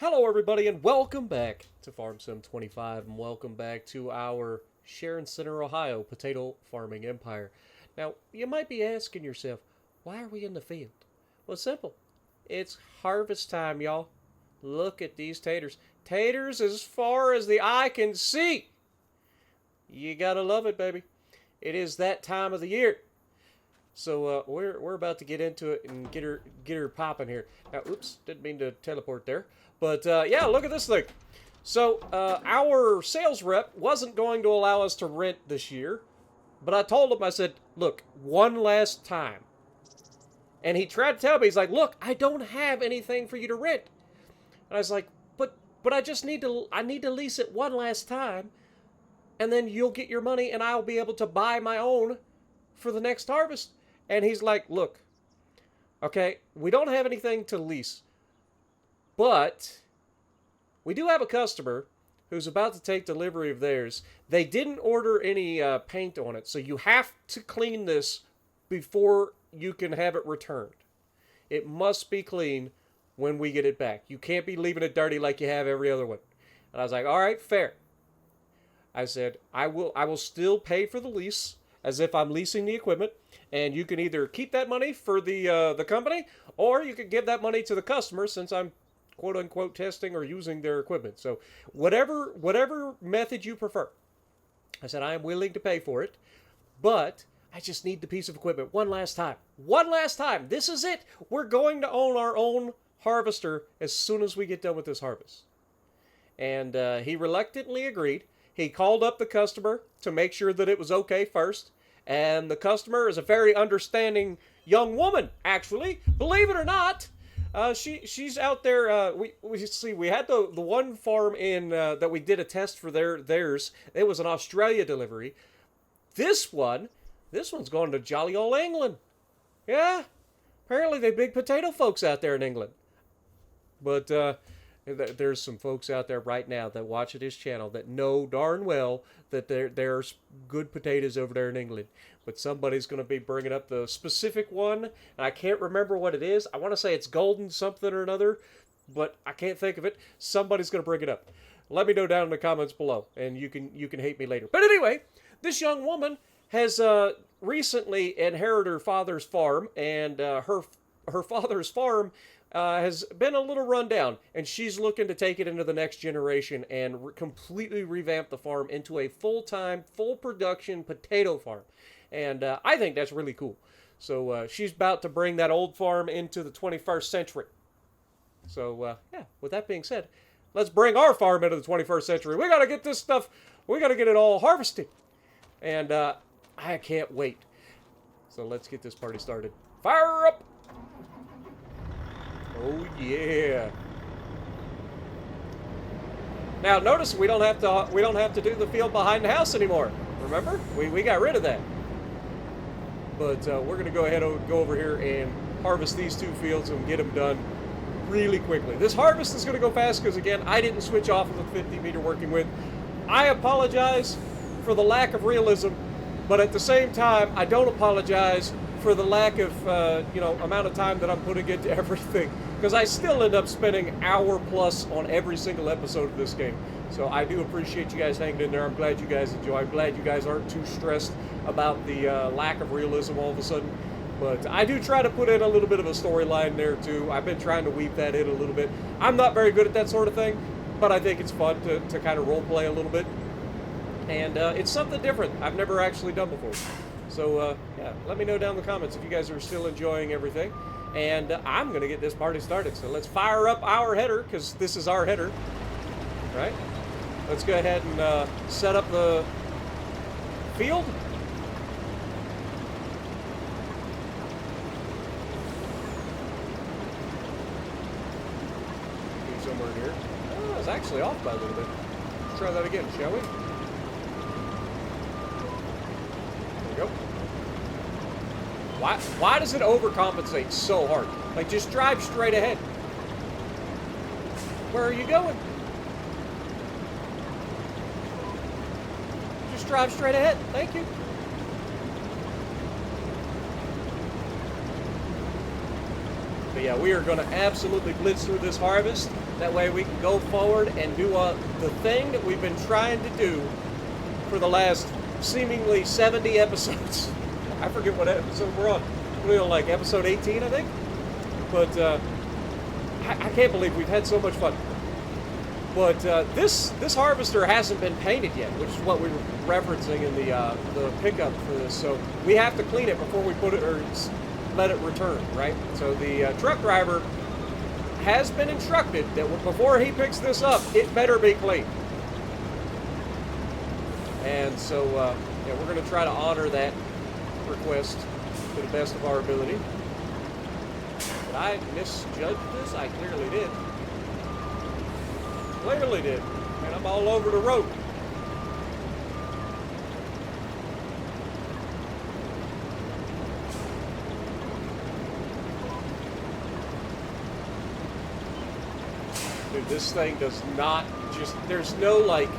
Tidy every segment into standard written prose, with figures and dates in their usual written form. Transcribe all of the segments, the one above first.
Hello, everybody, and welcome back to Farm Sim 25, and welcome back to our Sharon Center, Ohio potato farming empire. Now, you might be asking yourself, why are we in the field? Well, it's simple. It's harvest time, y'all. Look at these taters. Taters as far as the eye can see. You gotta love it, baby. It is that time of the year. So we're about to get into it and get her popping here. Now, oops, didn't mean to teleport there, but yeah, look at this thing. So our sales rep wasn't going to allow us to rent this year, but I told him, I said, look, one last time. And he tried to tell me, he's like, look, I don't have anything for you to rent. And I was like, but I just need to lease it one last time, and then you'll get your money, and I'll be able to buy my own for the next harvest. And he's like, look, okay, we don't have anything to lease, but we do have a customer who's about to take delivery of theirs. They didn't order any paint on it, so you have to clean this before you can have it returned. It must be clean when we get it back. You can't be leaving it dirty like you have every other one. And I was like, all right, fair. I said, I will still pay for the lease as if I'm leasing the equipment, and you can either keep that money for the company, or you can give that money to the customer since I'm quote unquote testing or using their equipment. So whatever method you prefer. I said, I am willing to pay for it, but I just need the piece of equipment one last time. One last time. This is it. We're going to own our own harvester as soon as we get done with this harvest. And he reluctantly agreed. He called up the customer to make sure that it was okay first. And the customer is a very understanding young woman, actually. Believe it or not, she's out there. We had the one farm in that we did a test for theirs. It was an Australia delivery. This one's going to jolly old England. Yeah, apparently they big potato folks out there in England. But there's some folks out there right now that watch this channel that know darn well that there's good potatoes over there in England. But somebody's going to be bringing up the specific one, and I can't remember what it is. I want to say it's golden something or another, but I can't think of it. Somebody's going to bring it up. Let me know down in the comments below, and you can hate me later. But anyway, this young woman has recently inherited her father's farm, and her father's farm has been a little run down, and she's looking to take it into the next generation and completely revamp the farm into a full-time, full-production potato farm. And I think that's really cool. So she's about to bring that old farm into the 21st century. So, yeah, with that being said, let's bring our farm into the 21st century. We got to get this stuff, we got to get it all harvested. And I can't wait. So let's get this party started. Fire up! Oh yeah. Now notice we don't have to do the field behind the house anymore. Remember? We got rid of that. But we're gonna go ahead and go over here and harvest these two fields and get them done really quickly. This harvest is gonna go fast because again I didn't switch off of the 50 meter working width. I apologize for the lack of realism, but at the same time I don't apologize for the lack of amount of time that I'm putting into everything, because I still end up spending an hour plus on every single episode of this game. So I do appreciate you guys hanging in there. I'm glad you guys enjoy. I'm glad you guys aren't too stressed about the lack of realism all of a sudden. But I do try to put in a little bit of a storyline there too. I've been trying to weave that in a little bit. I'm not very good at that sort of thing, but I think it's fun to kind of role play a little bit. And it's something different I've never actually done before. So, yeah, let me know down in the comments if you guys are still enjoying everything. And I'm going to get this party started. So let's fire up our header, because this is our header, right? Let's go ahead and set up the field. Be somewhere here. Oh, it's actually off by a little bit. Let's try that again, shall we? Go. Why does it overcompensate so hard? Like, just drive straight ahead. Where are you going? Just drive straight ahead. Thank you. But yeah, we are going to absolutely blitz through this harvest. That way we can go forward and do the thing that we've been trying to do for the last seemingly 70 episodes. I forget what episode we're on. We're on like episode 18, I think. But I can't believe we've had so much fun. But this harvester hasn't been painted yet, which is what we were referencing in the pickup for this. So we have to clean it before we put it or let it return, right? So the truck driver has been instructed that before he picks this up, it better be clean. And so yeah, we're going to try to honor that request to the best of our ability. Did I misjudge this? I clearly did. Clearly did. And I'm all over the road. Dude, this thing does not just, there's no like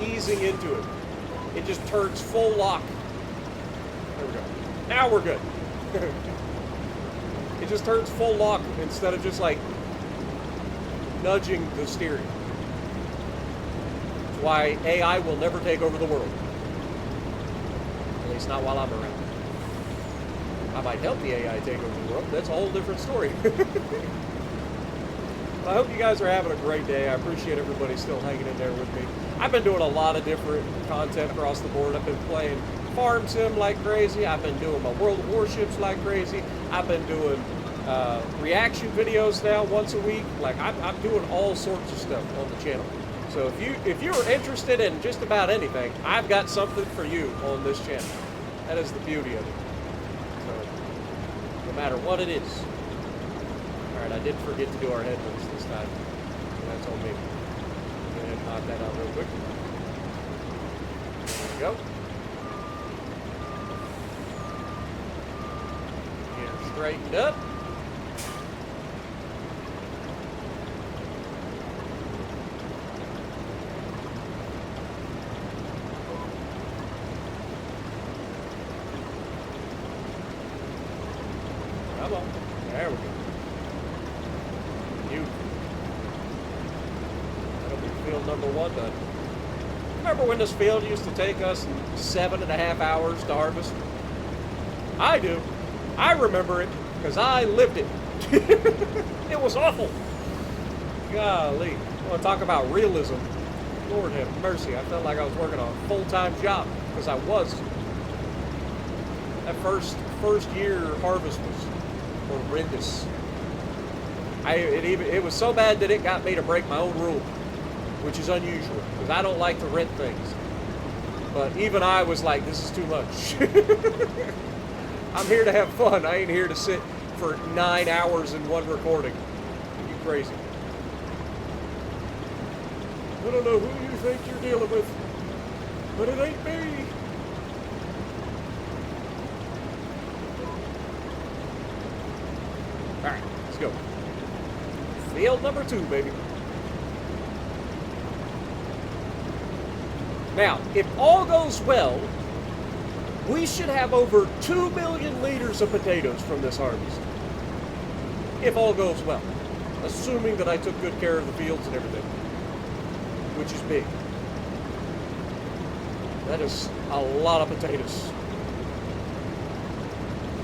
easing into it. It just turns full lock. There we go. Now we're good. It just turns full lock instead of just like nudging the steering. That's why AI will never take over the world. At least not while I'm around. I might help the AI take over the world. That's a whole different story. I hope you guys are having a great day. I appreciate everybody still hanging in there with me. I've been doing a lot of different content across the board. I've been playing Farm Sim like crazy. I've been doing my World of Warships like crazy. I've been doing reaction videos now once a week. Like I'm doing all sorts of stuff on the channel. So if you are interested in just about anything, I've got something for you on this channel. That is the beauty of it. So no matter what it is. All right, I did forget to do our headwinds this time. That's on me. Go ahead and knock that out real quick. There we go. Get her straightened up. Come on. There we go. That'll be field number 1 done. Remember when this field used to take us 7.5 hours to harvest? I do. I remember it because I lived it. It was awful. Golly. I want to talk about realism. Lord have mercy. I felt like I was working a full-time job because I was. That first year harvest was horrendous. It was so bad that it got me to break my own rule, which is unusual because I don't like to rent things. But even I was like, this is too much. I'm here to have fun. I ain't here to sit for 9 hours in one recording. You crazy. I don't know who you think you're dealing with, but it ain't me. All right, let's go. Field number 2, baby. Now, if all goes well, we should have over 2 million liters of potatoes from this harvest. If all goes well. Assuming that I took good care of the fields and everything. Which is big. That is a lot of potatoes.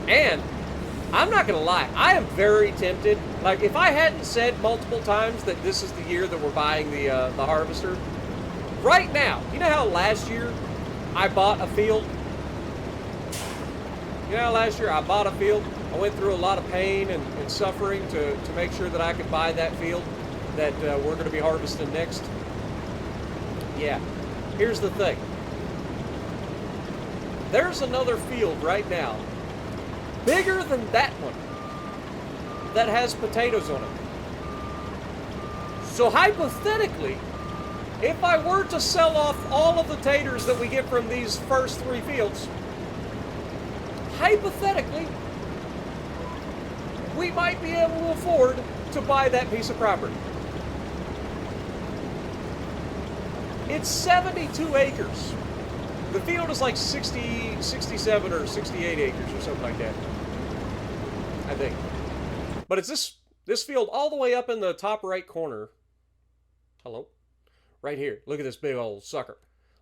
And I'm not going to lie, I am very tempted. Like, if I hadn't said multiple times that this is the year that we're buying the harvester, right now, you know how last year I bought a field? You know how last year I bought a field? I went through a lot of pain and suffering to make sure that I could buy that field that we're going to be harvesting next. Yeah, here's the thing. There's another field right now, bigger than that one, that has potatoes on it. So hypothetically, if I were to sell off all of the taters that we get from these first 3 fields, hypothetically, we might be able to afford to buy that piece of property. It's 72 acres. The field is like 67 or 68 acres or something like that, I think. But it's this field all the way up in the top right corner. Hello? Right here. Look at this big old sucker.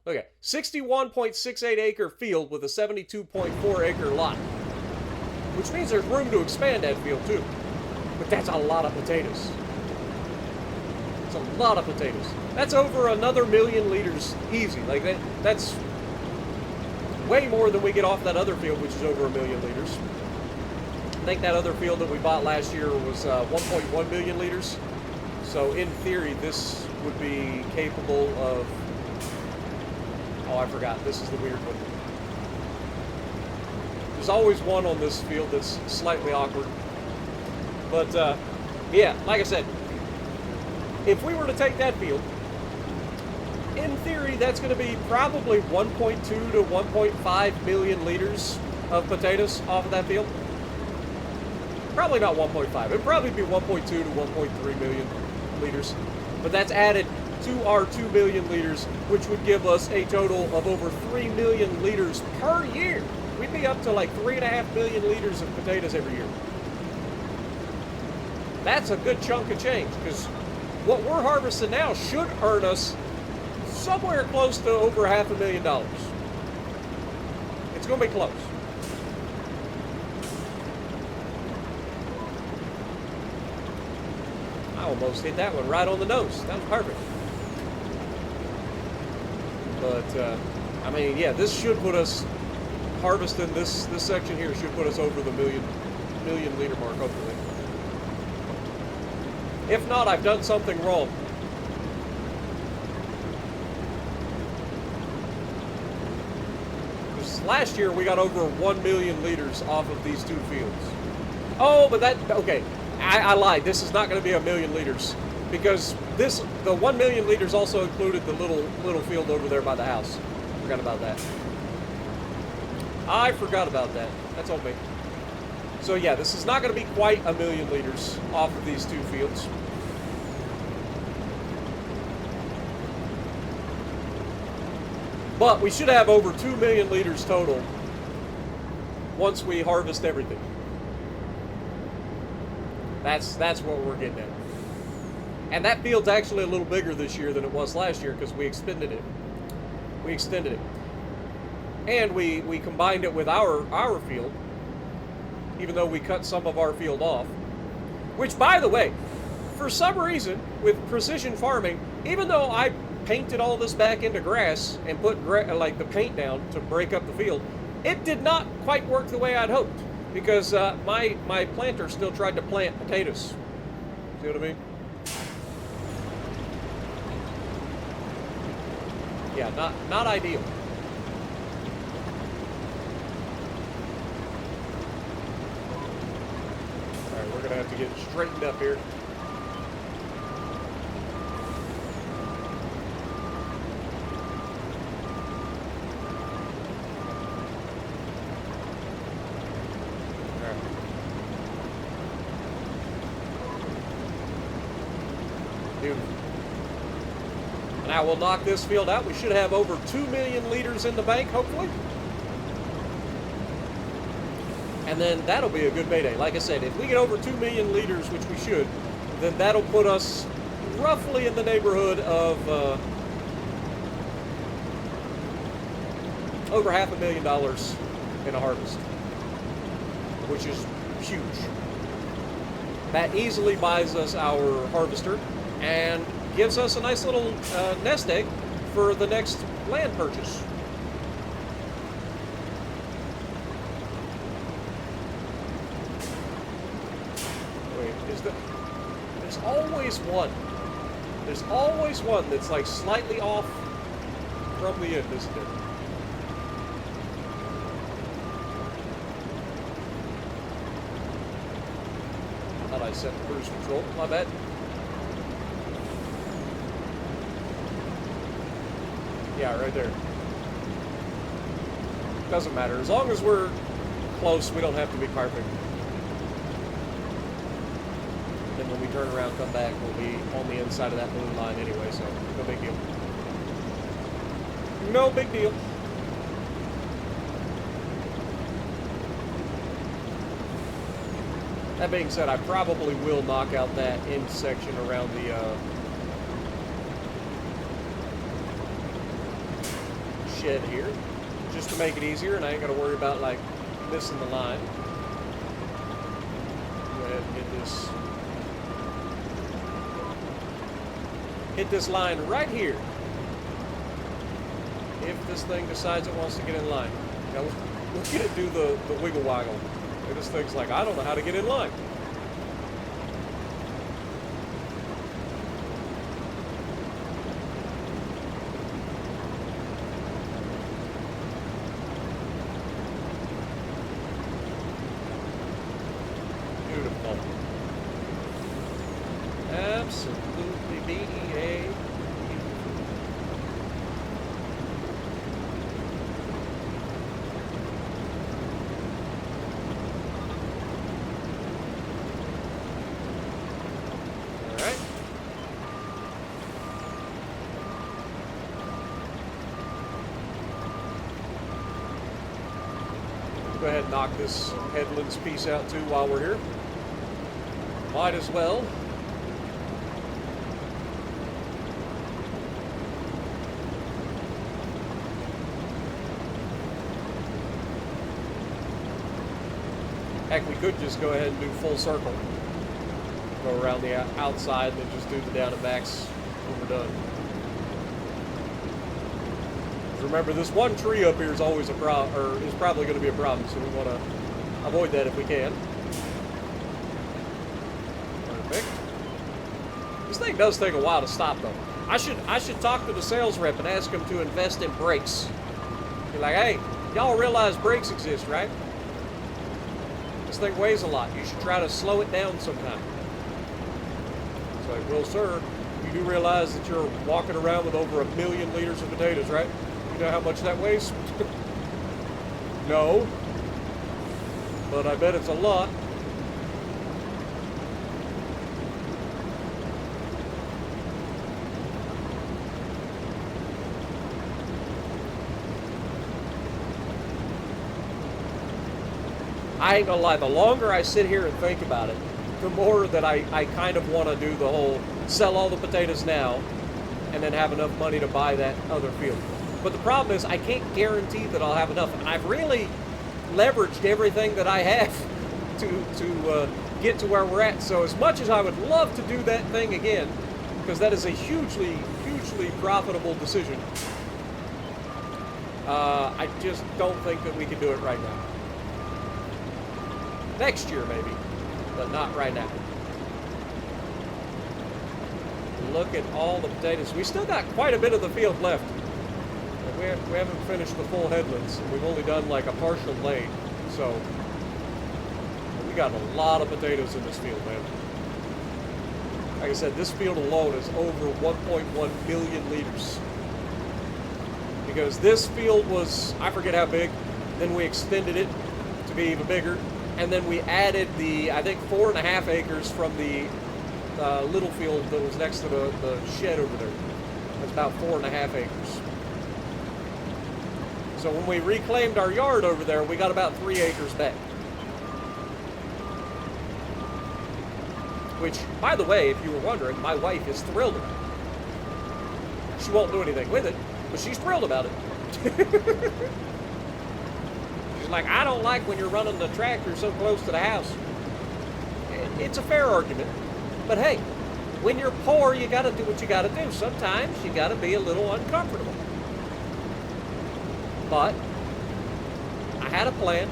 Look at 61.68 acre field with a 72.4 acre lot. Which means there's room to expand that field too. But that's a lot of potatoes. It's a lot of potatoes. That's over another 1,000,000 liters easy. Like that's way more than we get off that other field, which is over 1,000,000 liters. I think that other field that we bought last year was 1.1 million liters. So in theory, this would be capable of... Oh, I forgot. This is the weird one. There's always one on this field that's slightly awkward. But, yeah, like I said, if we were to take that field, in theory, that's going to be probably 1.2 to 1.5 million liters of potatoes off of that field. Probably not 1.5. It'd probably be 1.2 to 1.3 million liters. But that's added to our 2 million liters, which would give us a total of over 3 million liters per year. We'd be up to like 3.5 million liters of potatoes every year. That's a good chunk of change, because what we're harvesting now should earn us somewhere close to over $500,000. It's going to be close. I almost hit that one right on the nose. That was perfect. But, I mean, yeah, this should put us, harvesting this section here should put us over the million liter mark, hopefully. If not, I've done something wrong. Last year we got over 1 million liters off of these two fields. Oh, but that, okay, I lied. This is not going to be 1 million liters, because the 1 million liters also included the little field over there by the house. Forgot about that. I forgot about that. That's on me. So yeah, this is not going to be quite 1 million liters off of these two fields. But we should have over 2 million liters total once we harvest everything. That's what we're getting at. And that field's actually a little bigger this year than it was last year because we extended it. And we combined it with our field, even though we cut some of our field off. Which, by the way, for some reason, with precision farming, even though I painted all this back into grass and put like the paint down to break up the field, it did not quite work the way I'd hoped, because my planter still tried to plant potatoes. See what I mean? Yeah, not ideal. All right, we're gonna have to get straightened up here. And I will knock this field out. We should have over 2 million liters in the bank, hopefully. And then that'll be a good Mayday. Like I said, if we get over 2 million liters, which we should, then that'll put us roughly in the neighborhood of over $500,000 in a harvest, which is huge. That easily buys us our harvester and gives us a nice little nest egg for the next land purchase. Wait, there's always one. There's always one that's like slightly off from the end, isn't it? I thought I set the cruise control. My bad. Yeah, right there. Doesn't matter. As long as we're close, we don't have to be perfect. Then when we turn around, come back, we'll be on the inside of that blue line anyway, so no big deal. No big deal. That being said, I probably will knock out that end section around the shed here, just to make it easier, and I ain't got to worry about like missing the line. Go ahead and hit this line right here. If this thing decides it wants to get in line. Now look at it do the wiggle waggle. And this thing's like, I don't know how to get in line. Beautiful. Absolutely BEA. Go ahead and knock this headlands piece out too while we're here. Might as well. Heck, we could just go ahead and do full circle. Go around the outside and then just do the down and backs when we're done. Remember, this one tree up here is always a problem, or is probably going to be a problem, so we want to avoid that if we can. Perfect. This thing does take a while to stop, though. I should talk to the sales rep and ask him to invest in brakes. Be like, hey, y'all realize brakes exist, right? This thing weighs a lot. You should try to slow it down sometime. It's like, well, sir, you do realize that you're walking around with over 1 million liters of potatoes, right? You know how much that weighs? No. But I bet it's a lot. I ain't gonna lie, the longer I sit here and think about it, the more that I kind of want to do the whole sell all the potatoes now and then have enough money to buy that other field. But the problem is I can't guarantee that I'll have enough. And I've really leveraged everything that I have to get to where we're at. So as much as I would love to do that thing again, because that is a hugely, hugely profitable decision, I just don't think that we can do it right now. Next year maybe, but not right now. Look at all the potatoes. We still got quite a bit of the field left. We haven't finished the full headlands. We've only done like a partial lane. So we got a lot of potatoes in this field, man. Like I said, this field alone is over 1.1 million liters. Because this field was, I forget how big, then we extended it to be even bigger. And then we added the, I think, 4.5 acres from the little field that was next to the shed over there. That's about 4.5 acres. So when we reclaimed our yard over there, we got about 3 acres back. Which, by the way, if you were wondering, my wife is thrilled about it. She won't do anything with it, but she's thrilled about it. She's like, I don't like when you're running the tractor so close to the house. It's a fair argument. But hey, when you're poor, you gotta do what you gotta do. Sometimes you gotta be a little uncomfortable. But I had a plan,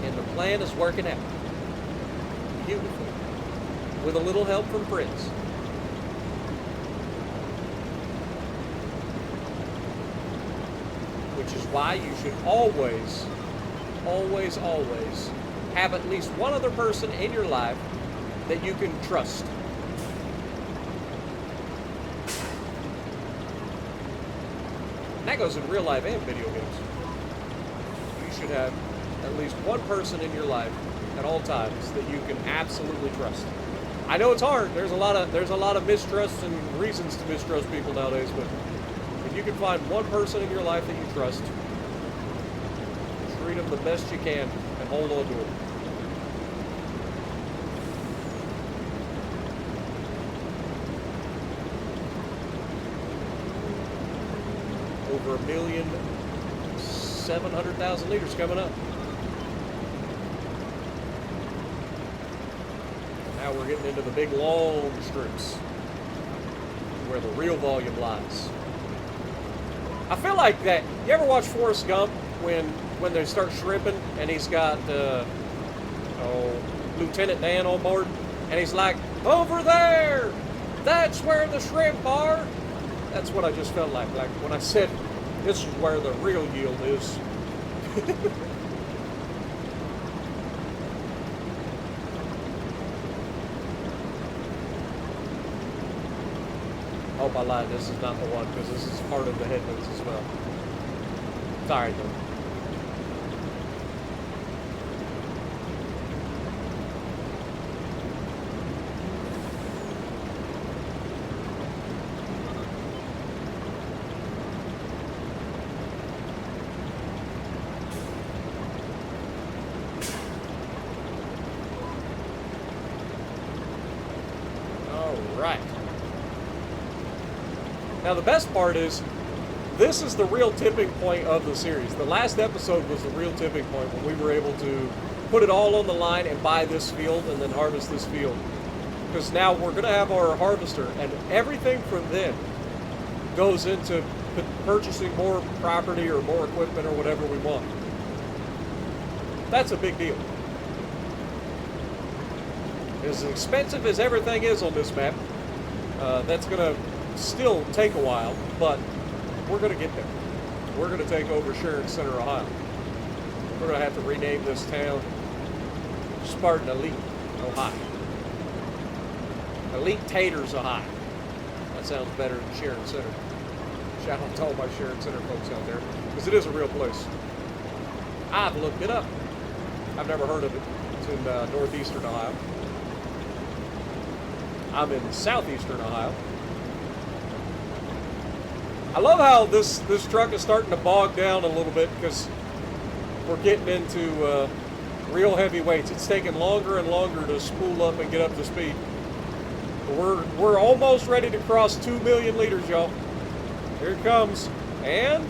and the plan is working out beautifully, with a little help from friends. Which is why you should always, always, always have at least one other person in your life that you can trust. And that goes in real life and video games. You should have at least one person in your life at all times that you can absolutely trust. I know it's hard. There's a lot of mistrust and reasons to mistrust people nowadays, but if you can find one person in your life that you trust, treat them the best you can and hold on to them. over 1,700,000 liters coming up. Now we're getting into the big long strips where the real volume lies. I feel like that. You ever watch Forrest Gump when they start shrimping and he's got Lieutenant Dan on board and he's like, over there, that's where the shrimp are. That's what I just felt like when I said this is where the real yield is. Hope I lied. This is not the one because this is part of the headwinds as well. Sorry, though. Now the best part is, this is the real tipping point of the series. The last episode was the real tipping point when we were able to put it all on the line and buy this field and then harvest this field. Because now we're going to have our harvester and everything from then goes into purchasing more property or more equipment or whatever we want. That's a big deal. As expensive as everything is on this map, that's going to still take a while, but we're going to get there. We're going to take over Sharon Center, Ohio. We're going to have to rename this town Spartan Elite, Ohio. Elite Taters, Ohio. That sounds better than Sharon Center. Shout out to all my Sharon Center folks out there, because it is a real place. I've looked it up. I've never heard of it. It's in northeastern Ohio. I'm in southeastern Ohio. I love how this truck is starting to bog down a little bit because we're getting into real heavy weights. It's taking longer and longer to spool up and get up to speed. We're almost ready to cross 2 million liters, y'all. Here it comes. And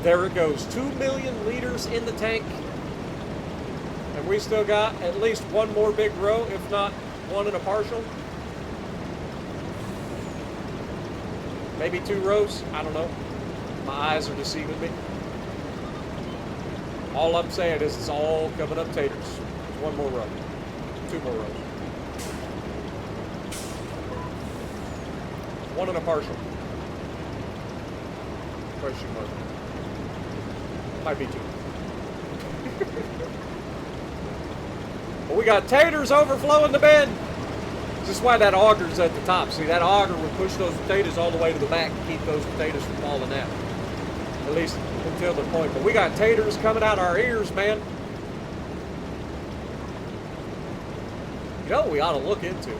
there it goes. 2 million liters in the tank. And we still got at least one more big row, if not one and a partial. Maybe 2 rows. I don't know. My eyes are deceiving me. All I'm saying is it's all coming up taters. One more row. 2 more rows. One and a partial. Question mark. Might be 2. But we got taters overflowing the bed. This is why that auger's at the top. See, that auger would push those potatoes all the way to the back and keep those potatoes from falling out. At least until the point. But we got taters coming out our ears, man. You know what we ought to look into?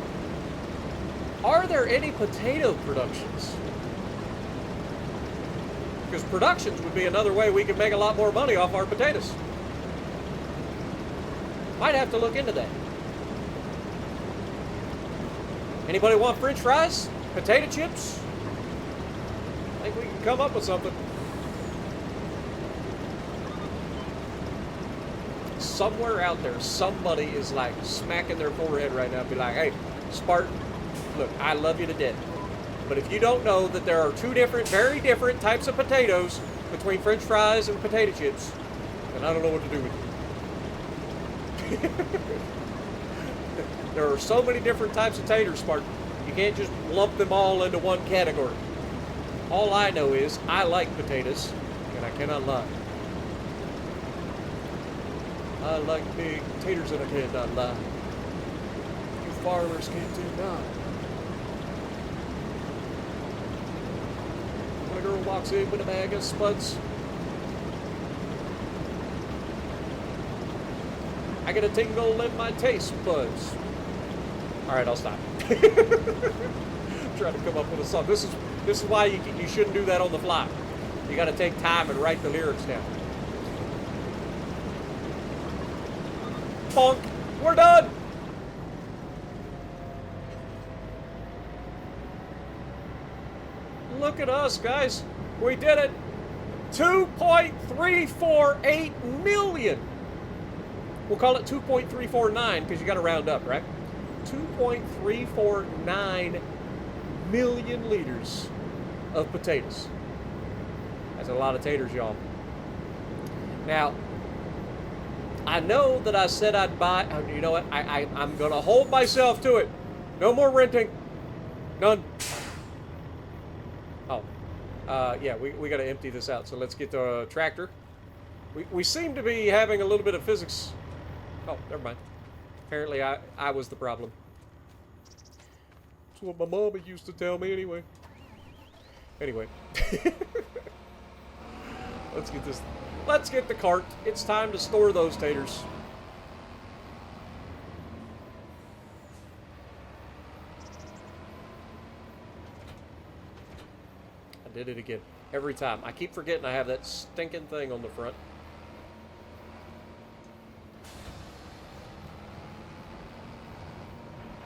Are there any potato productions? Because productions would be another way we could make a lot more money off our potatoes. Might have to look into that. Anybody want French fries? Potato chips? I think we can come up with something. Somewhere out there, somebody is like smacking their forehead right now and be like, hey, Spartan, look, I love you to death. But if you don't know that there are 2 different, very different types of potatoes between French fries and potato chips, then I don't know what to do with you. There are so many different types of taters, Spartan. You can't just lump them all into one category. All I know is I like potatoes, and I cannot lie. I like big taters and I cannot lie. You farmers can't deny. When a girl walks in with a bag of spuds, I get a tingle in my taste buds. All right, I'll stop. Trying to come up with a song. This is why you shouldn't do that on the fly. You got to take time and write the lyrics down. Bonk. We're done. Look at us, guys. We did it. 2.348 million. We'll call it 2.349 because you got to round up, right? 2.349 million liters of potatoes. That's a lot of taters, y'all. Now, I know that I said I'd buy. You know what? I'm going to hold myself to it. No more renting. None. Oh. Yeah, we got to empty this out. So let's get the tractor. We seem to be having a little bit of physics. Oh, never mind. Apparently I was the problem. That's what my mama used to tell me anyway. Anyway. Let's get this. Let's get the cart. It's time to store those taters. I did it again. Every time. I keep forgetting I have that stinking thing on the front.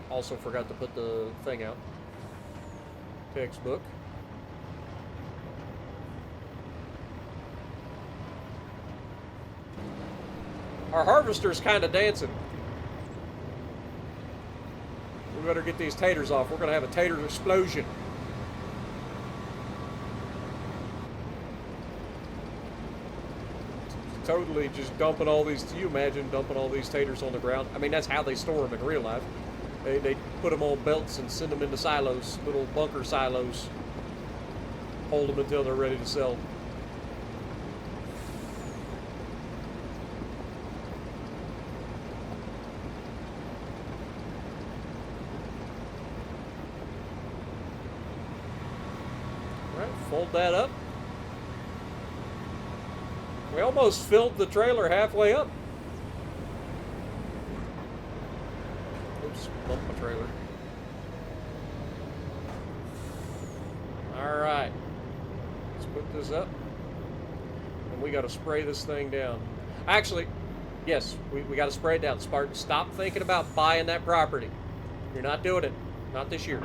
Also forgot to put the thing out. Textbook. Our harvester's kind of dancing. We better get these taters off. We're going to have a tater explosion. Totally just dumping all these. Do you imagine dumping all these taters on the ground? I mean, that's how they store them in real life. They put them on belts and send them into silos, little bunker silos. Hold them until they're ready to sell. Alright, fold that up. We almost filled the trailer halfway up. Oops, bumped my trailer. Alright. Let's put this up. And we got to spray this thing down. Actually, yes, we got to spray it down. Spartan, stop thinking about buying that property. You're not doing it. Not this year.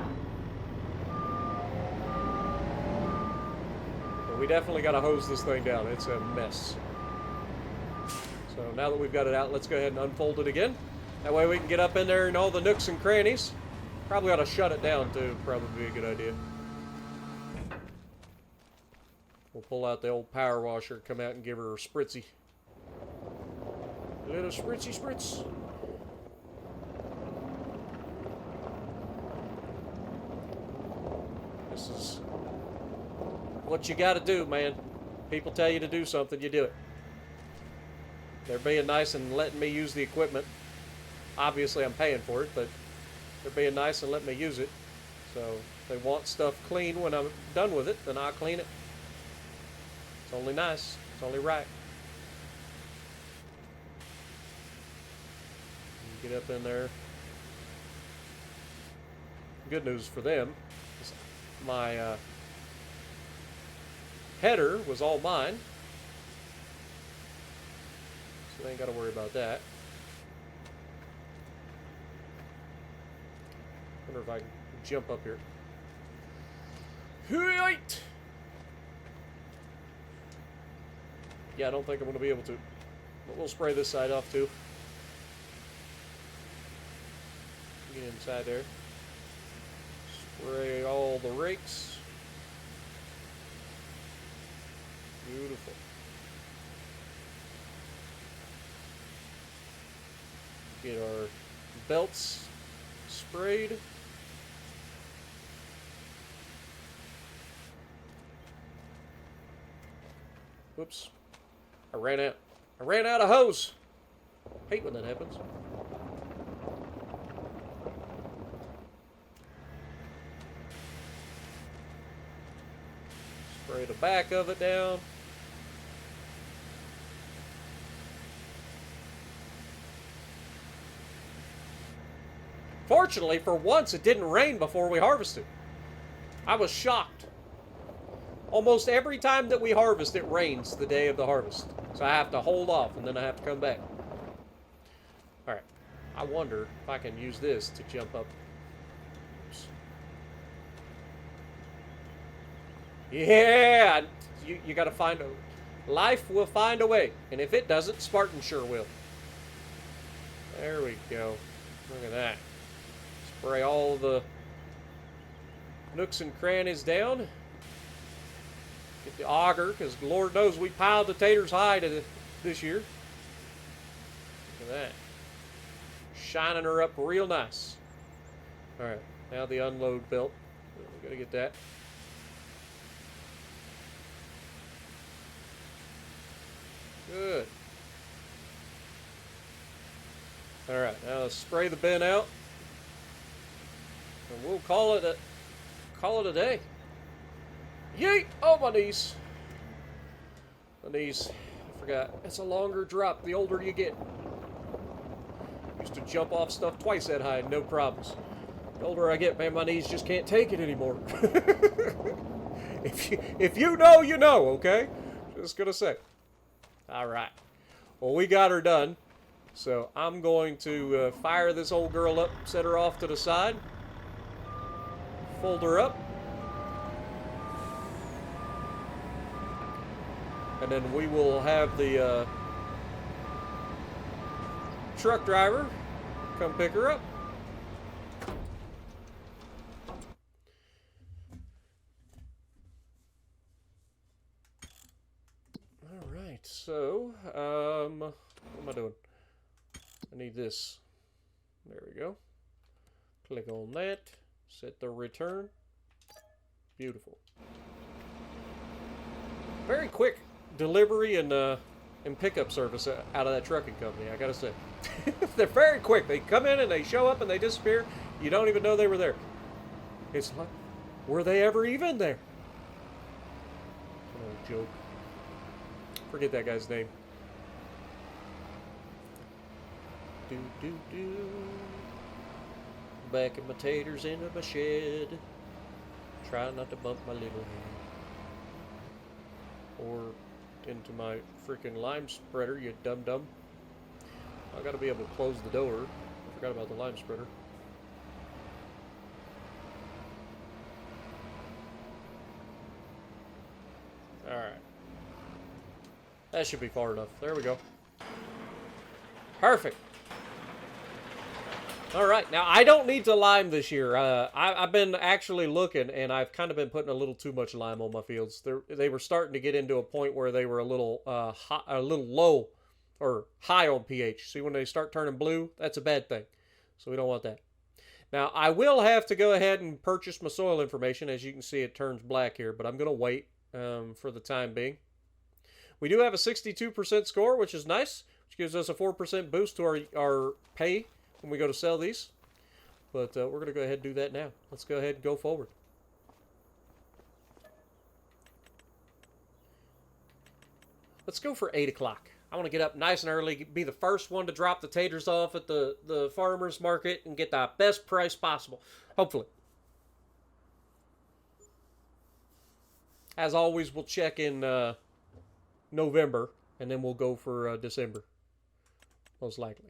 But we definitely got to hose this thing down. It's a mess. So now that we've got it out, let's go ahead and unfold it again. That way we can get up in there in all the nooks and crannies. Probably ought to shut it down too. Probably be a good idea. We'll pull out the old power washer, come out and give her a spritzy. A little spritzy spritz. This is what you got to do, man. People tell you to do something, you do it. They're being nice and letting me use the equipment. Obviously, I'm paying for it, but they're being nice and letting me use it. So if they want stuff clean when I'm done with it, then I'll clean it. It's only nice. It's only right. Get up in there. Good news for them is my header was all mine. So they ain't got to worry about that. Wonder if I can jump up here. Right. Yeah, I don't think I'm going to be able to. But we'll spray this side off too. Get inside there. Spray all the rakes. Beautiful. Get our belts sprayed. Whoops. I ran out of hose. Hate when that happens. Spray the back of it down. Fortunately, for once, it didn't rain before we harvested. I was shocked. Almost every time that we harvest, it rains the day of the harvest. So I have to hold off, and then I have to come back. Alright. I wonder if I can use this to jump up. Oops. Yeah, you got to find a... Life will find a way. And if it doesn't, Spartan sure will. There we go. Look at that. Spray all the nooks and crannies down. Get the auger, because Lord knows we piled the taters high this year. Look at that. Shining her up real nice. Alright, now the unload belt. We gotta get that. Good. Alright, now let's spray the bin out. And we'll call it a day. Yeet! Oh, my knees. My knees. I forgot. It's a longer drop the older you get. Used to jump off stuff twice that high, no problems. The older I get, man, my knees just can't take it anymore. If you know, you know, okay? Just gonna say. Alright. Well, we got her done. So I'm going to fire this old girl up, set her off to the side. Fold her up. And then we will have the truck driver come pick her up. Alright, so, what am I doing? I need this. There we go. Click on that. Set the return. Beautiful. Very quick delivery and pickup service out of that trucking company, I gotta say. They're very quick. They come in and they show up and they disappear. You don't even know they were there. It's like, were they ever even there? Oh, joke. Forget that guy's name. Do. Backing my taters into my shed. Try not to bump my little hand. Or into my freaking lime spreader, you dum-dum. I gotta be able to close the door. I forgot about the lime spreader. Alright. That should be far enough. There we go. Perfect. Alright, now I don't need to lime this year. I've been actually looking, and I've kind of been putting a little too much lime on my fields. They were starting to get into a point where they were a little low or high on pH. See, when they start turning blue, that's a bad thing. So we don't want that. Now, I will have to go ahead and purchase my soil information. As you can see, it turns black here, but I'm going to wait for the time being. We do have a 62% score, which is nice, which gives us a 4% boost to our pay when we go to sell these. But we're going to go ahead and do that now. Let's go ahead and go forward. Let's go for 8 o'clock. I want to get up nice and early, be the first one to drop the taters off at the farmer's market and get the best price possible. Hopefully. As always, we'll check in November, and then we'll go for December. Most likely.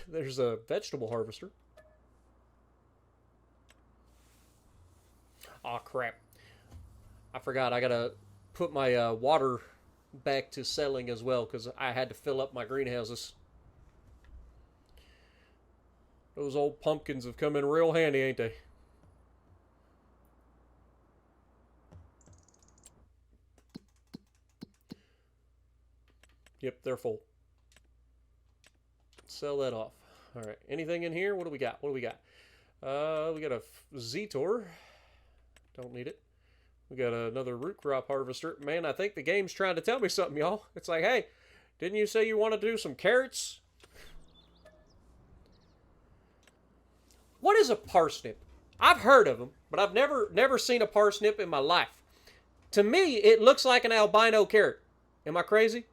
There's a vegetable harvester. Aw, crap. I forgot. I gotta put my water back to selling as well, because I had to fill up my greenhouses. Those old pumpkins have come in real handy, ain't they? Yep, they're full. Sell that off. All right. Anything in here? What do we got? What do we got? We got a Zetor. Don't need it. We got another root crop harvester. Man, I think the game's trying to tell me something, y'all. It's like, hey, didn't you say you want to do some carrots? What is a parsnip? I've heard of them, but I've never seen a parsnip in my life. To me, it looks like an albino carrot. Am I crazy?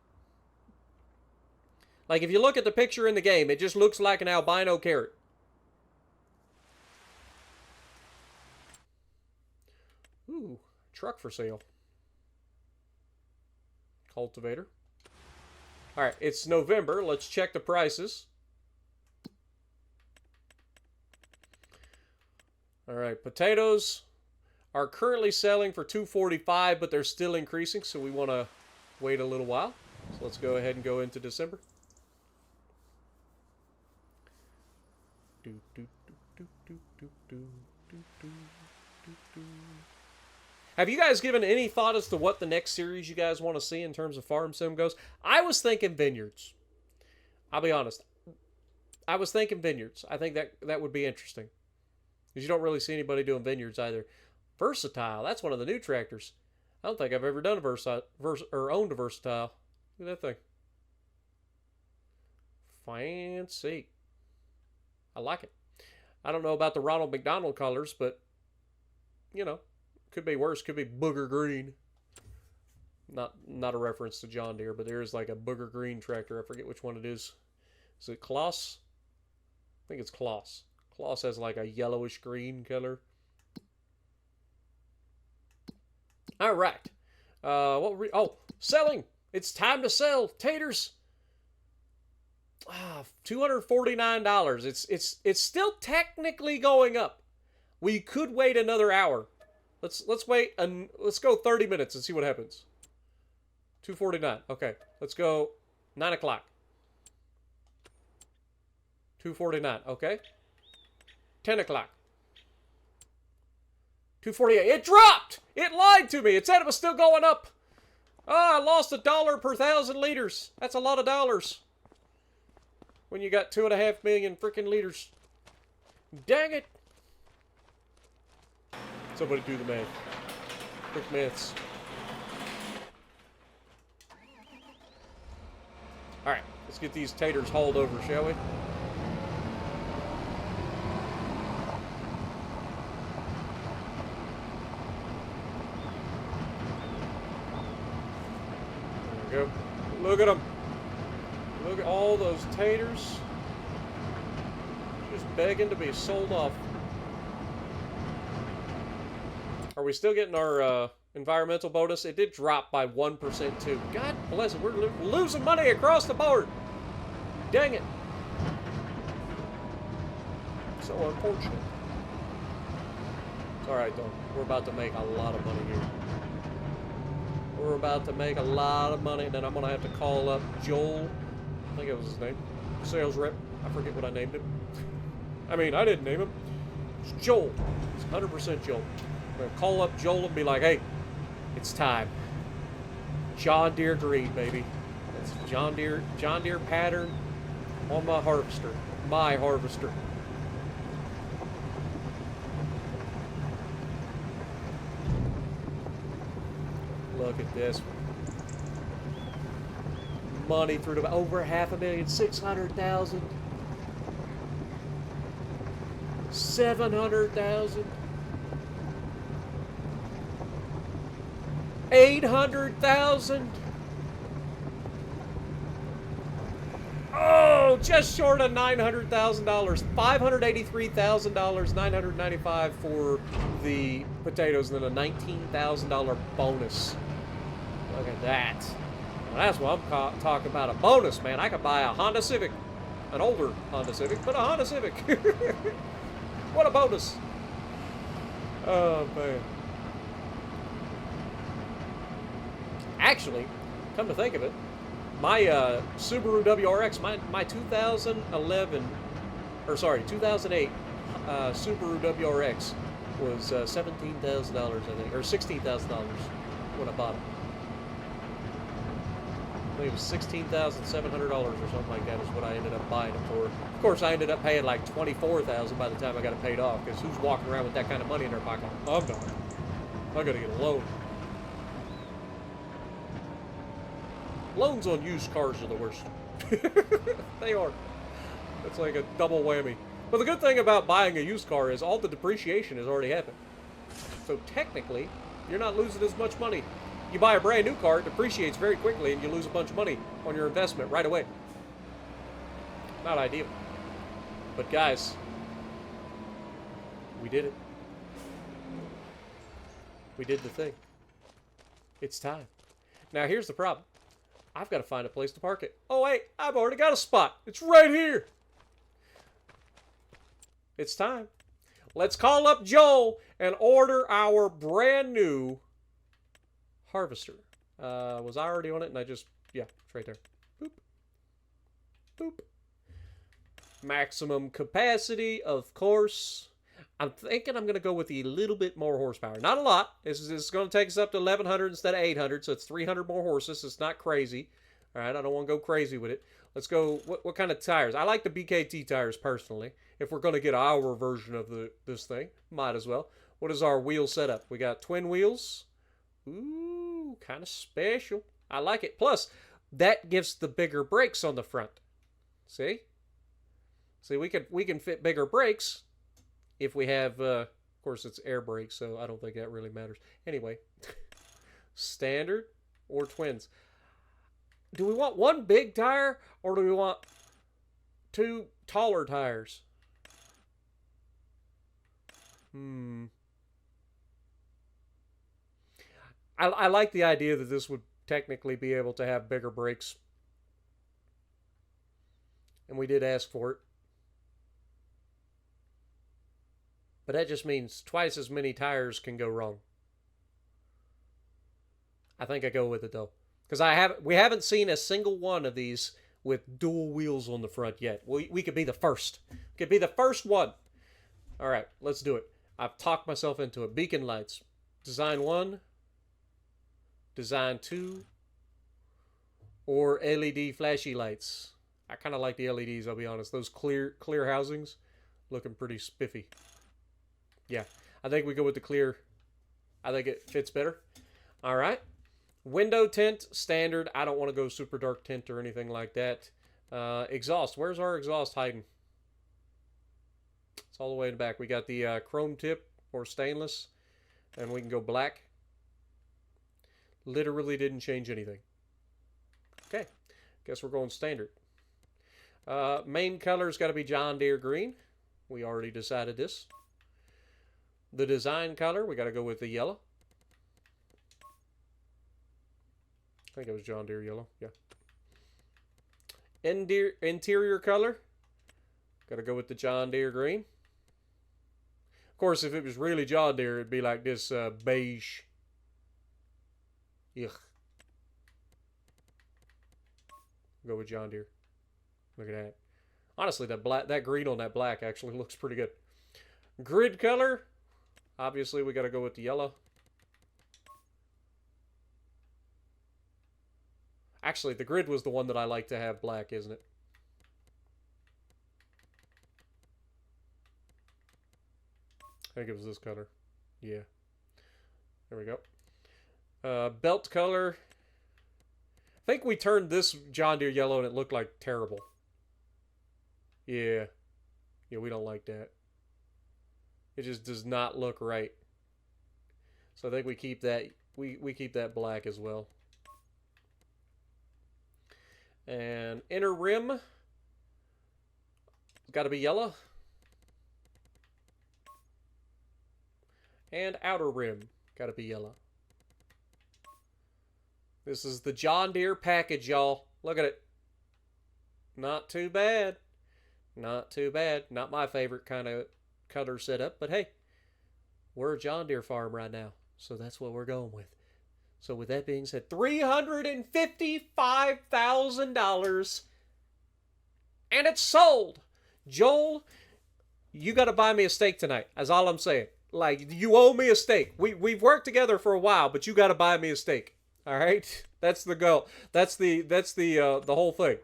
Like, if you look at the picture in the game, it just looks like an albino carrot. Ooh, truck for sale. Cultivator. All right, it's November. Let's check the prices. All right, potatoes, are currently selling for $245, but they're still increasing, so we want to wait a little while. So let's go ahead and go into December. Have you guys given any thought as to what the next series you guys want to see in terms of Farm Sim goes? I was thinking Vineyards. I'll be honest. I was thinking Vineyards. I think that would be interesting. Because you don't really see anybody doing Vineyards either. Versatile. That's one of the new tractors. I don't think I've ever done a owned a Versatile. Look at that thing. Fancy. I like it. I don't know about the Ronald McDonald colors, but, you know, could be worse. Could be booger green. Not a reference to John Deere, but there is like a booger green tractor. I forget which one it is. Is it Kloss? I think it's Kloss. Kloss has like a yellowish green color. All right. Selling. It's time to sell. Taters. $249. It's still technically going up. We could wait another hour. Let's wait and let's go 30 minutes and see what happens. $249. Okay, let's go 9 o'clock. $249. Okay. 10 o'clock. $248. It dropped. It lied to me. It said it was still going up. I lost $1 per 1,000 liters. That's a lot of dollars. When you got 2.5 million freaking liters. Dang it. Somebody do the math. Quick maths. Alright, let's get these taters hauled over, shall we? There we go. Look at them. Look at all those taters. Just begging to be sold off. Are we still getting our environmental bonus? It did drop by 1% too. God bless it. We're losing money across the board. Dang it. So unfortunate. It's alright though. We're about to make a lot of money here. We're about to make a lot of money. Then I'm going to have to call up Joel. I think that was his name. Sales rep. I forget what I named him. I mean, I didn't name him. It's Joel. It's 100% Joel. I'm going to call up Joel and be like, hey, it's time. John Deere green, baby. That's John Deere pattern on my harvester. My harvester. Look at this. Money through the over $500,000, 600,000, 700,000, 800,000. Oh, just short of $900,000. $583,000, $995 for the potatoes, and then a $19,000 bonus. Look at that. Well, that's what I'm talking about, a bonus, man. I could buy a Honda Civic. An older Honda Civic, but a Honda Civic. What a bonus. Oh, man. Actually, come to think of it, my Subaru WRX, my 2008 Subaru WRX was $17,000, I think, or $16,000 when I bought it. I think it was $16,700 or something like that is what I ended up buying it for. Of course, I ended up paying like $24,000 by the time I got it paid off, because who's walking around with that kind of money in their pocket? I'm not. I gotta get a loan. Loans on used cars are the worst. They are. It's like a double whammy. But the good thing about buying a used car is all the depreciation has already happened. So technically, you're not losing as much money. You buy a brand new car, it depreciates very quickly, and you lose a bunch of money on your investment right away. Not ideal. But guys, we did it. We did the thing. It's time. Now here's the problem. I've got to find a place to park it. Oh wait, I've already got a spot. It's right here. It's time. Let's call up Joel and order our brand new harvester. Was I already on it? And I just, yeah, it's right there. Boop. Boop. Maximum capacity, of course. I'm thinking I'm going to go with a little bit more horsepower. Not a lot. This is going to take us up to 1,100 instead of 800, so it's 300 more horses. It's not crazy. All right, I don't want to go crazy with it. Let's go, what kind of tires? I like the BKT tires, personally. If we're going to get our version of this thing, might as well. What is our wheel setup? We got twin wheels. Ooh, kind of special. I like it. Plus, that gives the bigger brakes on the front. See? See, we can fit bigger brakes if we have, of course, it's air brakes, so I don't think that really matters. Anyway, standard or twins? Do we want one big tire, or do we want two taller tires? I like the idea that this would technically be able to have bigger brakes. And we did ask for it. But that just means twice as many tires can go wrong. I think I go with it, though. Because we haven't seen a single one of these with dual wheels on the front yet. We could be the first. Could be the first one. All right, let's do it. I've talked myself into it. Beacon lights. Design 1. Design 2. Or LED flashy lights. I kind of like the LEDs, I'll be honest. Those clear housings looking pretty spiffy. Yeah, I think we go with the clear. I think it fits better. All right. Window tint, standard. I don't want to go super dark tint or anything like that. Exhaust. Where's our exhaust hiding? It's all the way in the back. We got the chrome tip or stainless. And we can go black. Literally didn't change anything. Okay. Guess we're going standard. Main color's got to be John Deere green. We already decided this. The design color, we got to go with the yellow. I think it was John Deere yellow. Yeah. Interior color, got to go with the John Deere green. Of course, if it was really John Deere, it'd be like this beige. Ugh. Go with John Deere. Look at that. Honestly, that green on that black actually looks pretty good. Grid color. Obviously, we got to go with the yellow. Actually, the grid was the one that I like to have black, isn't it? I think it was this color. Yeah. There we go. Belt color. I think we turned this John Deere yellow and it looked like terrible. Yeah. Yeah, we don't like that. It just does not look right. So I think we keep that we keep that black as well. And inner rim got to be yellow. And outer rim got to be yellow. This is the John Deere package, y'all. Look at it. Not too bad. Not too bad. Not my favorite kind of color setup, but hey, we're a John Deere farm right now, so that's what we're going with. So with that being said, $355,000, and it's sold. Joel, you got to buy me a steak tonight. That's all I'm saying. Like, you owe me a steak. We've worked together for a while, but you got to buy me a steak. All right, that's the goal. That's the whole thing.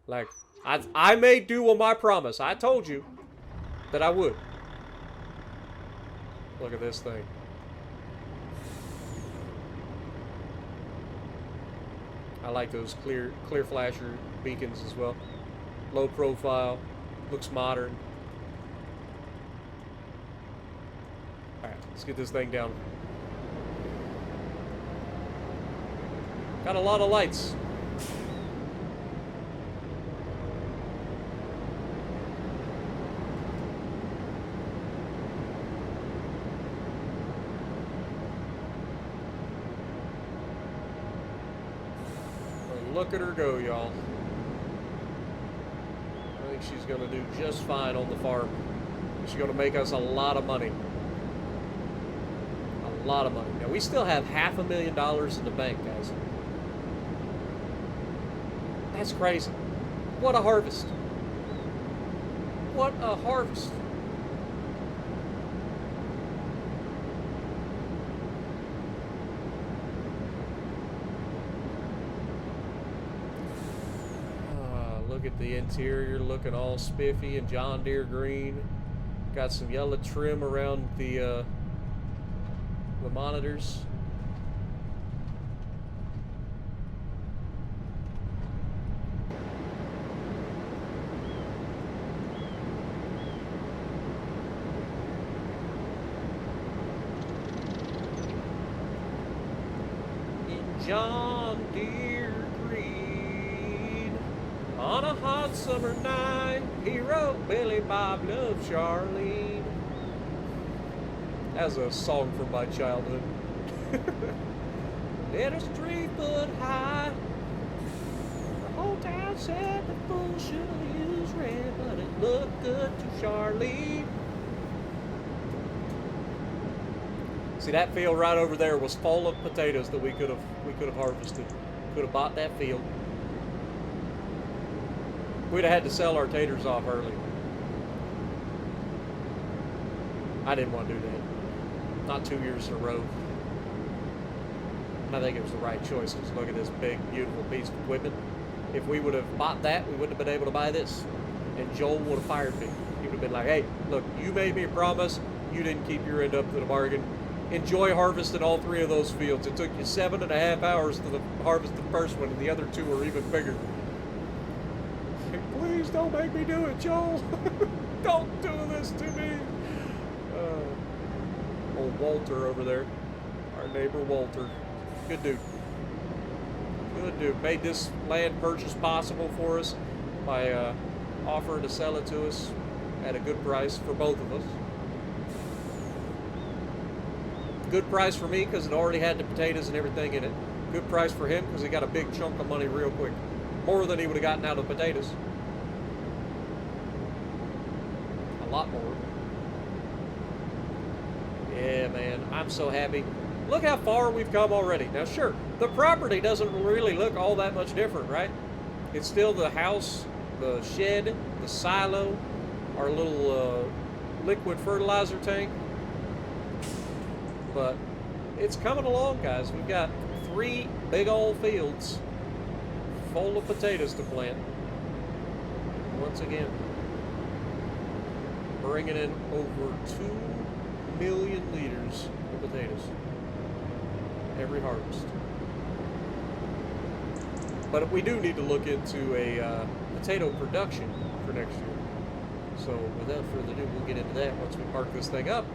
Like, I made do on my promise. I told you that I would. Look at this thing. I like those clear flasher beacons as well. Low profile, looks modern. All right, let's get this thing down. Got a lot of lights. Look at her go, y'all. I think she's going to do just fine on the farm. which is going to make us a lot of money. A lot of money. Now, we still have $500,000 in the bank, guys. That's crazy. What a harvest. What a harvest. Look at the interior, looking all spiffy and John Deere green. Got some yellow trim around the monitors. In John Deere green, on a hot summer night, he wrote Billy Bob loved Charlene. That's a song from my childhood. Letters 3 foot high. The whole town said the fool should use red, but it looked good to Charlene. See, that field right over there was full of potatoes that we could have harvested. Could have bought that field. We'd have had to sell our taters off early. I didn't want to do that. Not 2 years in a row. And I think it was the right choice, because look at this big, beautiful piece of equipment. If we would have bought that, we wouldn't have been able to buy this. And Joel would have fired me. He would have been like, hey, look, you made me a promise. You didn't keep your end up to the bargain. Enjoy harvesting all 3 of those fields. It took you 7.5 hours to harvest the first one, and the other 2 were even bigger. Please don't make me do it, Joel. Don't do this to me. Old Walter over there. Our neighbor Walter. Good dude. Good dude. Made this land purchase possible for us by offering to sell it to us at a good price for both of us. Good price for me because it already had the potatoes and everything in it. Good price for him because he got a big chunk of money real quick. More than he would have gotten out of the potatoes. A lot more. Yeah, man. I'm so happy. Look how far we've come already. Now, sure, the property doesn't really look all that much different, right? It's still the house, the shed, the silo, our little liquid fertilizer tank. But it's coming along, guys. We've got 3 big old fields full of potatoes to plant. Once again, bringing in over 2 million liters of potatoes every harvest. But we do need to look into a potato production for next year. So without further ado, we'll get into that once we park this thing up.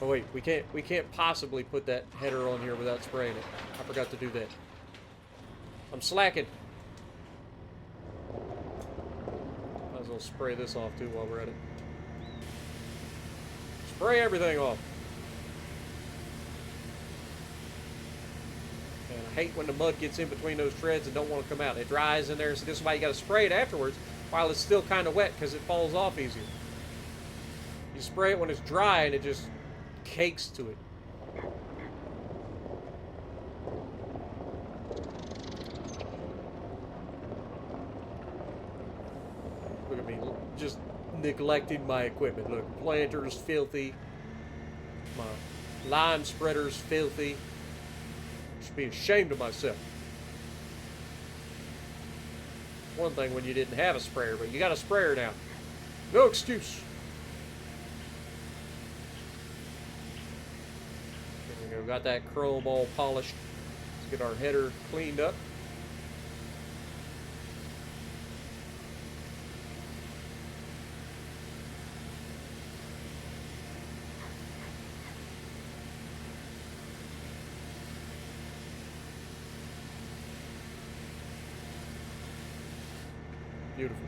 Oh wait, we can't possibly put that header on here without spraying it. I forgot to do that. I'm slacking. Might as well spray this off too while we're at it. Spray everything off. And I hate when the mud gets in between those treads and don't want to come out. It dries in there, so this is why you got to spray it afterwards while it's still kind of wet, because it falls off easier. You spray it when it's dry and it just cakes to it. Look at me, just neglecting my equipment. Look, planter's filthy. My lime spreader's filthy. Should be ashamed of myself. One thing when you didn't have a sprayer, but you got a sprayer now. No excuse. There we go. Got that chrome all polished. Let's get our header cleaned up. Beautiful.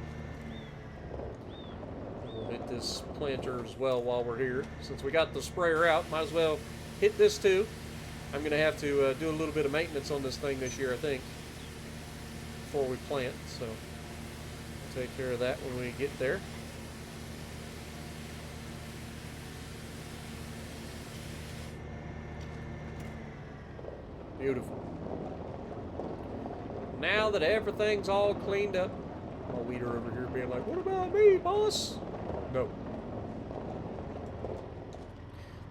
We'll hit this planter as well while we're here. Since we got the sprayer out, might as well hit this too. I'm going to have to do a little bit of maintenance on this thing this year, I think, before we plant. So we'll take care of that when we get there. Beautiful. Now that everything's all cleaned up, my weeder over here being like, what about me, boss? No.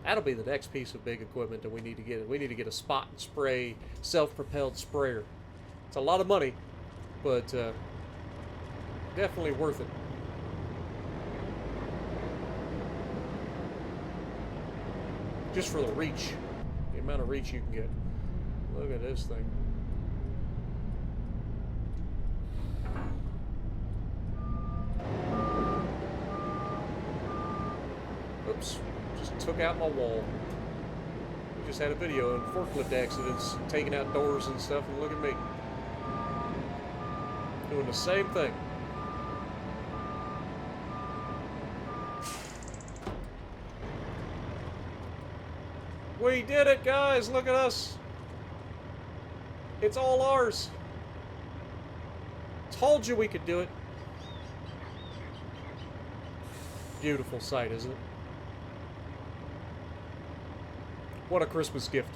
That'll be the next piece of big equipment that we need to get. We need to get a spot and spray, self-propelled sprayer. It's a lot of money, but definitely worth it. Just for the reach. The amount of reach you can get. Look at this thing. Oops. Just took out my wall. We just had a video of forklift accidents, taking out doors and stuff, and look at me. Doing the same thing. We did it, guys! Look at us! It's all ours! Told you we could do it! Beautiful sight, isn't it? What a Christmas gift.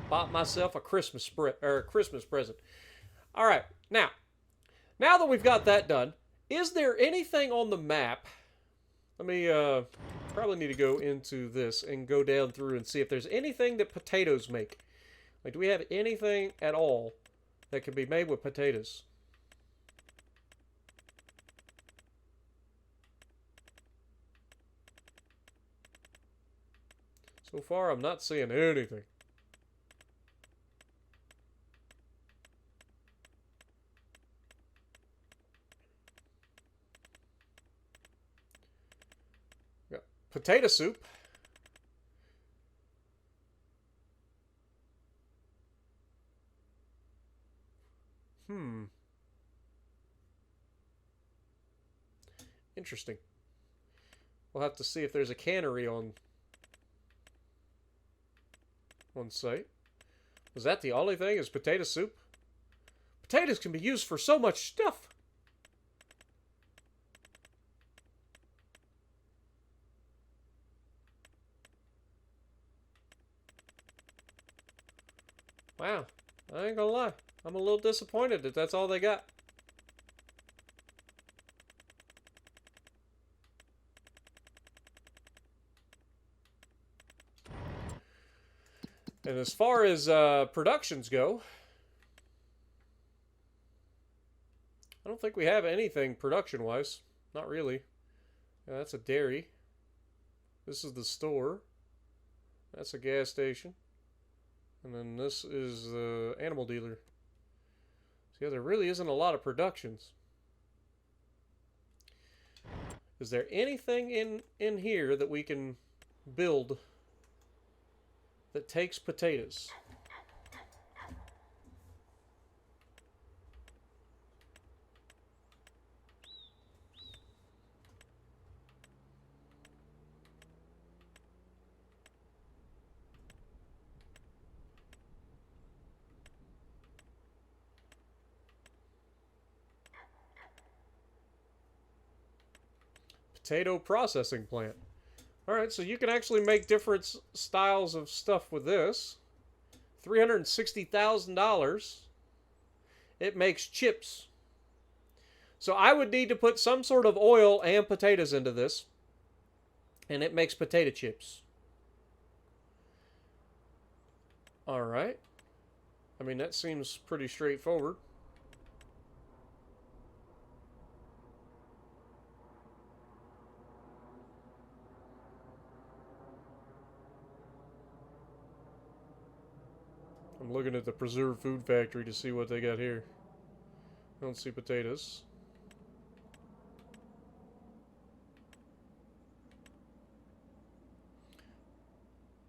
Bought myself a Christmas present. Alright, now that we've got that done, is there anything on the map? Let me, probably need to go into this and go down through and see if there's anything that potatoes make. Like, do we have anything at all that can be made with potatoes? So far, I'm not seeing anything. Got potato soup. Interesting. We'll have to see if there's a cannery on site. Was that the only thing? Is potato soup? Potatoes can be used for so much stuff. Wow. I ain't gonna lie. I'm a little disappointed that that's all they got. And as far as productions go, I don't think we have anything production-wise. Not really. Yeah, that's a dairy. This is the store. That's a gas station. And then this is the animal dealer. So yeah, there really isn't a lot of productions. Is there anything in here that we can build that takes potatoes? Potato processing plant. Alright, so you can actually make different styles of stuff with this. $360,000. It makes chips. So I would need to put some sort of oil and potatoes into this. And it makes potato chips. Alright. I mean, that seems pretty straightforward. I'm looking at the preserved food factory to see what they got here. I don't see potatoes.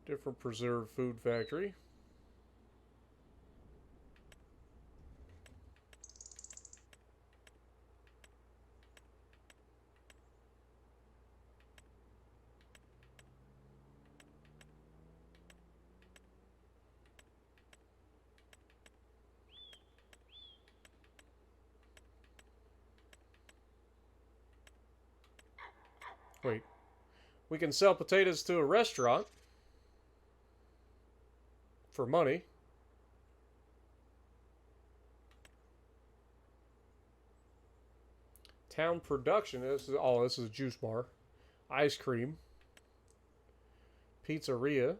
Different preserved food factory. Wait. We can sell potatoes to a restaurant. for money. Town production. This is a juice bar. Ice cream. Pizzeria.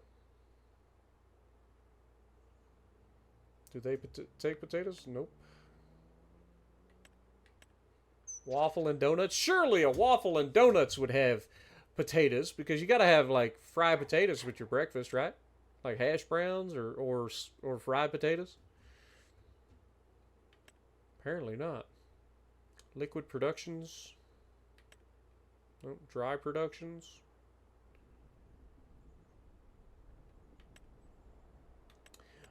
Do they take potatoes? Nope. Waffle and donuts. Surely a waffle and donuts would have potatoes, because you got to have like fried potatoes with your breakfast, right? Like hash browns or fried potatoes. Apparently not. Liquid Productions. Nope. Dry Productions.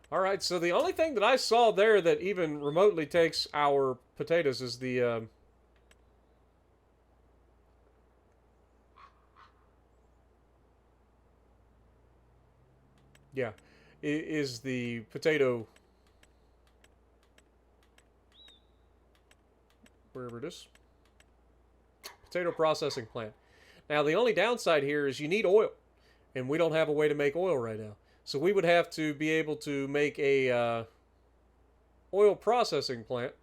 All right, so the only thing that I saw there that even remotely takes our potatoes is the yeah, is the potato, wherever it is, potato processing plant. Now the only downside here is you need oil, and we don't have a way to make oil right now. So we would have to be able to make a oil processing plant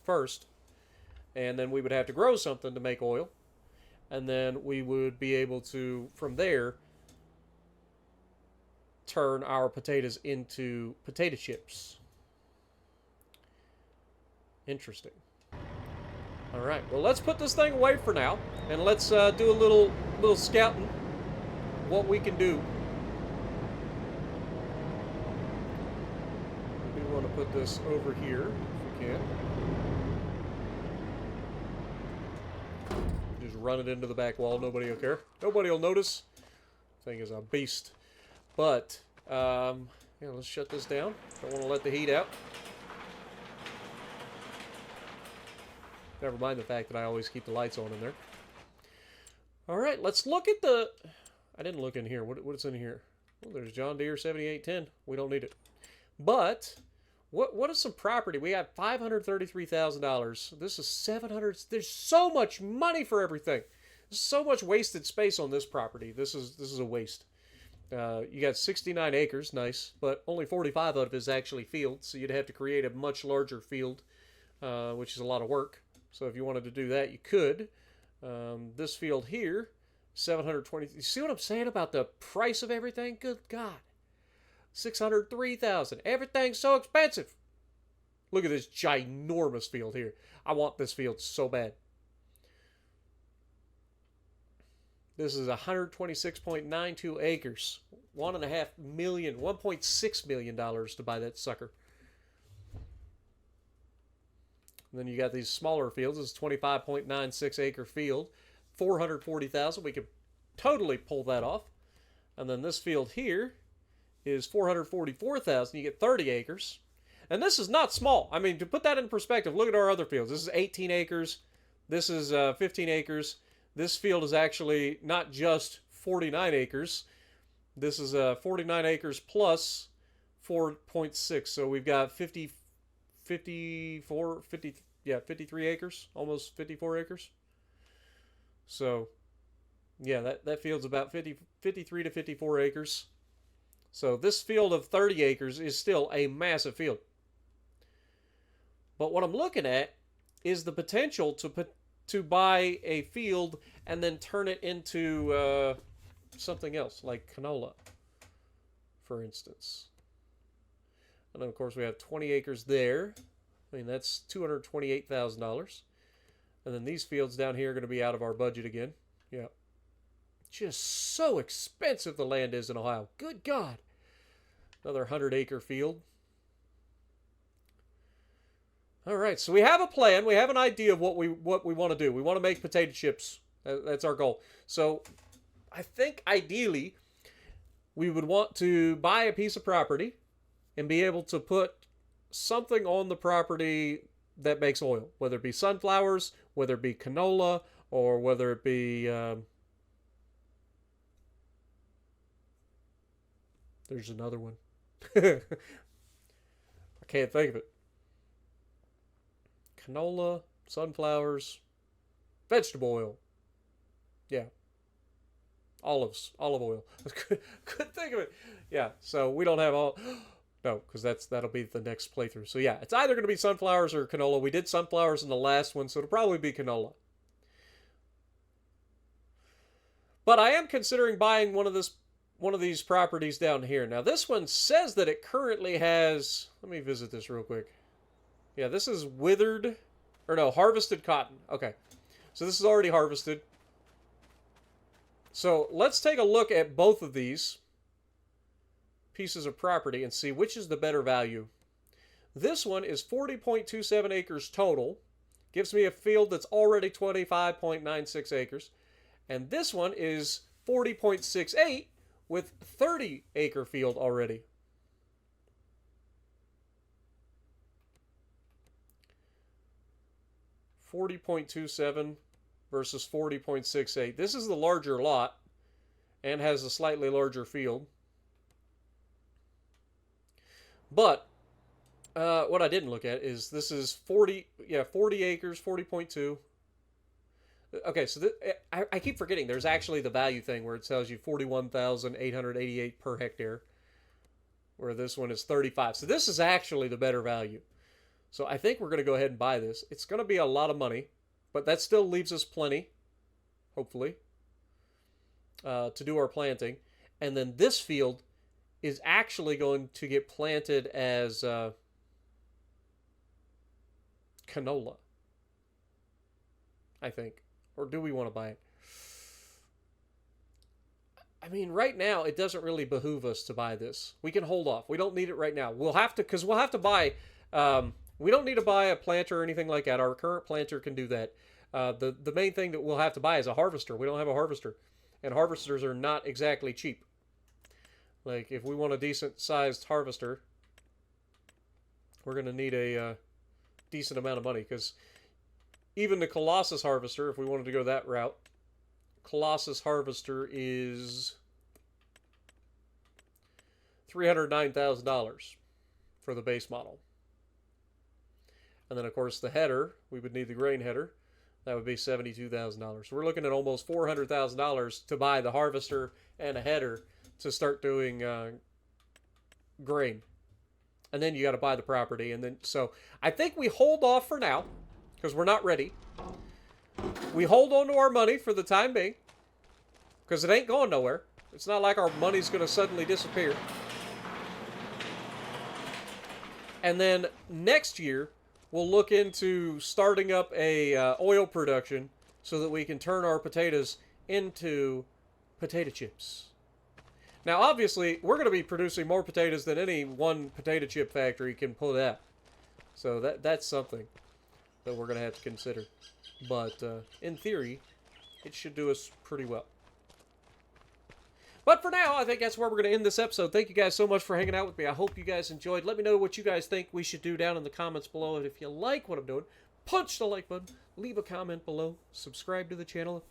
first, and then we would have to grow something to make oil, and then we would be able to, from there, turn our potatoes into potato chips. Interesting. All right, well, let's put this thing away for now, and let's do a little scouting, what we can do. We want to put this over here, if we can. Just run it into the back wall, nobody will care. Nobody will notice. Thing is a beast. But, yeah, let's shut this down. Don't want to let the heat out. Never mind the fact that I always keep the lights on in there. All right, let's look at the... I didn't look in here. What's in here? Well, there's John Deere 7810. We don't need it. But, what is some property? We have $533,000. This is $700. There's so much money for everything. There's so much wasted space on this property. This is a waste. You got 69 acres, nice, but only 45 of it is actually field, so you'd have to create a much larger field, which is a lot of work. So if you wanted to do that, you could. This field here, 720. You see what I'm saying about the price of everything? Good God. 603,000. Everything's so expensive. Look at this ginormous field here. I want this field so bad. This is 126.92 acres. $1.5 million, $1.6 million to buy that sucker. And then you got these smaller fields. This is 25.96 acre field. 440,000. We could totally pull that off. And then this field here is 444,000. You get 30 acres. And this is not small. I mean, to put that in perspective, look at our other fields. This is 18 acres. This is 15 acres. This field is actually not just 49 acres. This is 49 acres plus 4.6. So we've got 53 acres, almost 54 acres. So, yeah, that field's about 53 to 54 acres. So this field of 30 acres is still a massive field. But what I'm looking at is the potential to buy a field and then turn it into something else, like canola, for instance. And then, of course, we have 20 acres there. I mean, that's $228,000. And then these fields down here are going to be out of our budget again. Yeah. Just so expensive the land is in Ohio. Good God. Another 100-acre field. All right, so we have a plan. We have an idea of what we want to do. We want to make potato chips. That's our goal. So I think ideally we would want to buy a piece of property and be able to put something on the property that makes oil, whether it be sunflowers, whether it be canola, or whether it be there's another one. I can't think of it. Canola, sunflowers, vegetable oil. Yeah. Olive oil. Couldn't think of it. Yeah, so we don't have all... No, because that'll be the next playthrough. So yeah, it's either going to be sunflowers or canola. We did sunflowers in the last one, so it'll probably be canola. But I am considering buying one of these properties down here. Now this one says that it currently has. Let me visit this real quick. Yeah, this is withered, or no, harvested cotton. Okay, so this is already harvested. So let's take a look at both of these pieces of property and see which is the better value. This one is 40.27 acres total. Gives me a field that's already 25.96 acres. And this one is 40.68 with 30 acre field already. $40.27 versus 40.68. This is the larger lot and has a slightly larger field. But what I didn't look at is this is 40 acres, 40.2. Okay, so I keep forgetting there's actually the value thing where it tells you 41,888 per hectare, where this one is 35. So this is actually the better value. So I think we're going to go ahead and buy this. It's going to be a lot of money, but that still leaves us plenty, hopefully, to do our planting. And then this field is actually going to get planted as canola, I think. Or do we want to buy it? I mean, right now, it doesn't really behoove us to buy this. We can hold off. We don't need it right now. We'll have to, because we'll have to buy, we don't need to buy a planter or anything like that. Our current planter can do that. The main thing that we'll have to buy is a harvester. We don't have a harvester. And harvesters are not exactly cheap. Like, if we want a decent-sized harvester, we're going to need a decent amount of money, because even the Colossus harvester, if we wanted to go that route, Colossus harvester is $309,000 for the base model. And then, of course, the header, we would need the grain header. That would be $72,000. So we're looking at almost $400,000 to buy the harvester and a header to start doing grain. And then you got to buy the property. And then, so I think we hold off for now, because we're not ready. We hold on to our money for the time being, because it ain't going nowhere. It's not like our money's going to suddenly disappear. And then next year, we'll look into starting up a oil production so that we can turn our potatoes into potato chips. Now, obviously, we're going to be producing more potatoes than any one potato chip factory can put out. So that's something that we're going to have to consider. But in theory, it should do us pretty well. But for now, I think that's where we're going to end this episode. Thank you guys so much for hanging out with me. I hope you guys enjoyed. Let me know what you guys think we should do down in the comments below. And if you like what I'm doing, punch the like button, leave a comment below, subscribe to the channel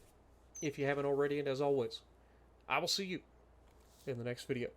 if you haven't already. And as always, I will see you in the next video.